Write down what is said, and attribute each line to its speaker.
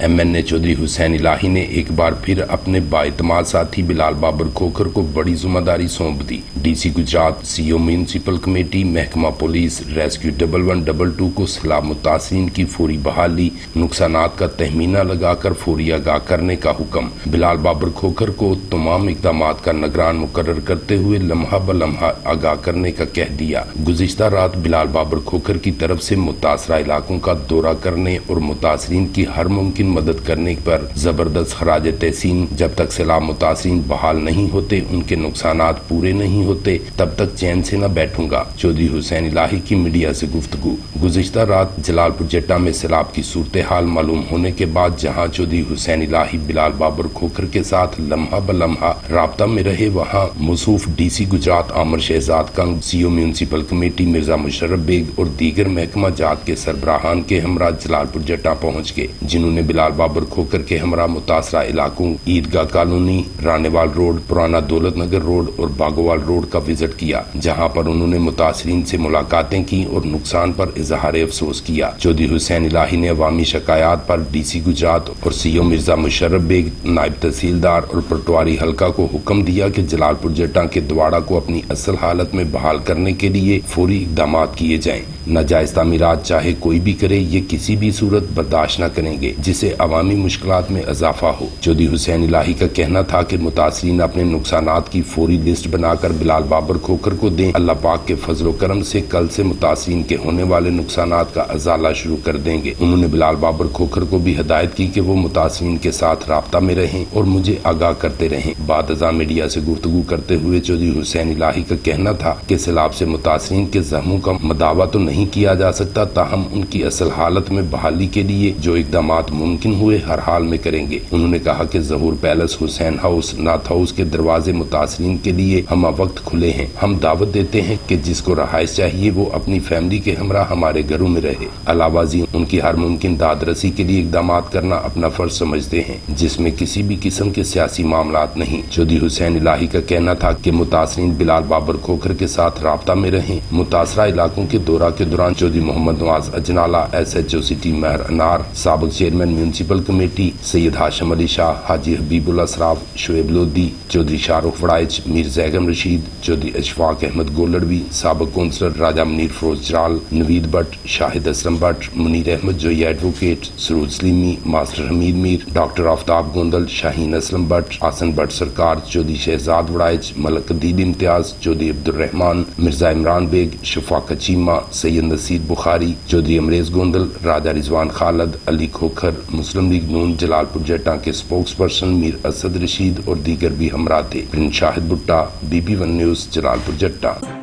Speaker 1: MNA Chaudhary Hussain इलाही ने एक बार फिर अपने बाएतमाद साथी बिलाल बाबर खोखर को बड़ी जिम्मेदारी सौंप दी। DC Gujarat, CO municipal committee, महकमा पुलिस, रेस्क्यू 1112 को सैलाब मुतासिरीन की फौरी बहाली, नुकसानात का तहमीना लगाकर फौरी आगाह करने का हुक्म। बिलाल बाबर खोखर को तमाम इक़दामात का निगरान मुकर्रर करते हुए लम्हा ब लम्हा आगाह करने का कह दिया। गुज़िश्ता रात बिलाल बाबर खोखर की तरफ से मुतासरा इलाकों का दौरा करने और मुतासरीन की हर मुमकिन मदद करने पर जबरदस्त खराज तहसीन। जब तक सैलाब मुतासरीन बहाल नहीं होते, उनके नुकसानात पूरे नहीं होते, तब तक चैन से न बैठूंगा। चौधरी हुसैन इलाही की मीडिया से गुफ्तगू। गुज़िश्ता रात जलालपुर जट्टा में सैलाब की सूरत हाल मालूम होने के बाद जहां चौधरी हुसैन इलाही बिलाल बाबर खोखर के साथ लम्हा ब लम्हा राब्ता में रहे, वहां मौसूफ DC Gujrat Aamir Shahzad Kang, CO municipal committee Mirza Musharraf Baig और दीगर महकमा जात के सरबराहान के हमरा जलालपुर जट्टा पहुँच गए, जिन्होंने बिलाल बाबर खोखर के हमरा मुतासरा इलाकों ईदगाह कॉलोनी, रानेवाल रोड, पुराना दौलत नगर रोड और बागोवाल रोड का विजिट किया, जहां पर उन्होंने मुतासरीन से मुलाकातें की और नुकसान पर इजहार अफसोस किया। चौधरी हुसैन इलाही ने अवामी शिकायत पर DC गुजरात और CO मिर्जा मुशर्रफ बेग, नायब तहसीलदार और पटवारी हल्का को हुक्म दिया कि जलालपुर जट्टा के द्वाड़ा को अपनी असल हालत में बहाल करने के लिए फौरी इकदाम किए जाएं। नाजायज तामीरात चाहे कोई भी करे, ये किसी भी सूरत बर्दाश्त न करेंगे जिससे अवामी मुश्किलात में इजाफा हो। चौधरी हुसैन इलाही का कहना था कि मुतासरीन अपने नुकसानात की फौरी लिस्ट बनाकर बिलाल बाबर खोखर को दें। अल्लाह पाक के फजलो करम से कल से मुतासरीन के होने वाले नुकसानात का अजाला शुरू कर देंगे। उन्होंने बिलाल बाबर खोखर को भी हिदायत की कि वो मुतासरीन के साथ राब्ता में रहें और मुझे आगाह करते रहें। बाद अज़ां मीडिया से गुफ्तगू करते हुए चौधरी हुसैन इलाही का कहना था कि सैलाब से मुतासरीन के जख्मों का मदावा तो नहीं किया जा सकता, ताहम उनकी असल हालत में बहाली के लिए जो इक़दामात मुमकिन हुए हर हाल में करेंगे। उन्होंने कहा कि ज़हूर पैलेस, हुसैन हाउस, नाथ हाउस के दरवाजे मुतासरीन के लिए हम वक्त खुले हैं। हम दावत देते हैं कि जिसको रहायश चाहिए वो अपनी फैमिली के हमरा हमारे घरों में रहे। अलावाजी उनकी हर मुमकिन दादरसी के लिए इक़दाम करना अपना फर्ज समझते हैं, जिसमें किसी भी किस्म के सियासी मामलात नहीं। चौधरी हुसैन इलाही का कहना था कि मुतासरीन बिलाल बाबर खोखर के साथ राब्ता में रहें। मुतासरा इलाकों के दौरा के दौरान चौधरी मोहम्मद नवाज अजनाला, SHO सिटी महर अनार, साबिक chairman municipal committee Syed Hashim Ali Shah, Haji Habibul Asraf, Shoaib Lodhi, Chaudhry Shahrukh Waraich, Mir Zaigham Rasheed, Chaudhry Ashfaq Ahmed Golarvi, साबिक councillor Raja Munir Feroz Jaral, Naveed Bhatt, Shahid Aslam Bhatt, Munir Ahmed Joi advocate, Saruj Salimi, master Hameed Mir, doctor Aftab Gondal, Shaheen Aslam Bhatt, Ahsan Bhatt Sarkar, Chaudhry Shahzad Waraich, Malik Adeel Imtiaz, Chaudhary Abdurrahman, Mirza Imran bag, Shafaq Cheema, Syed Naseer Bukhari, Chaudhary अमरेज Gondal, राजा रिजवान खालद, अली खोखर, मुस्लिम लीग नून जलालपुर जट्टा के स्पोक्स पर्सन मीर असद रशीद और दीगर भी हमरा थे। प्रिंस शाहिद भुट्टा, BB1 न्यूज़ जलालपुर जट्टा।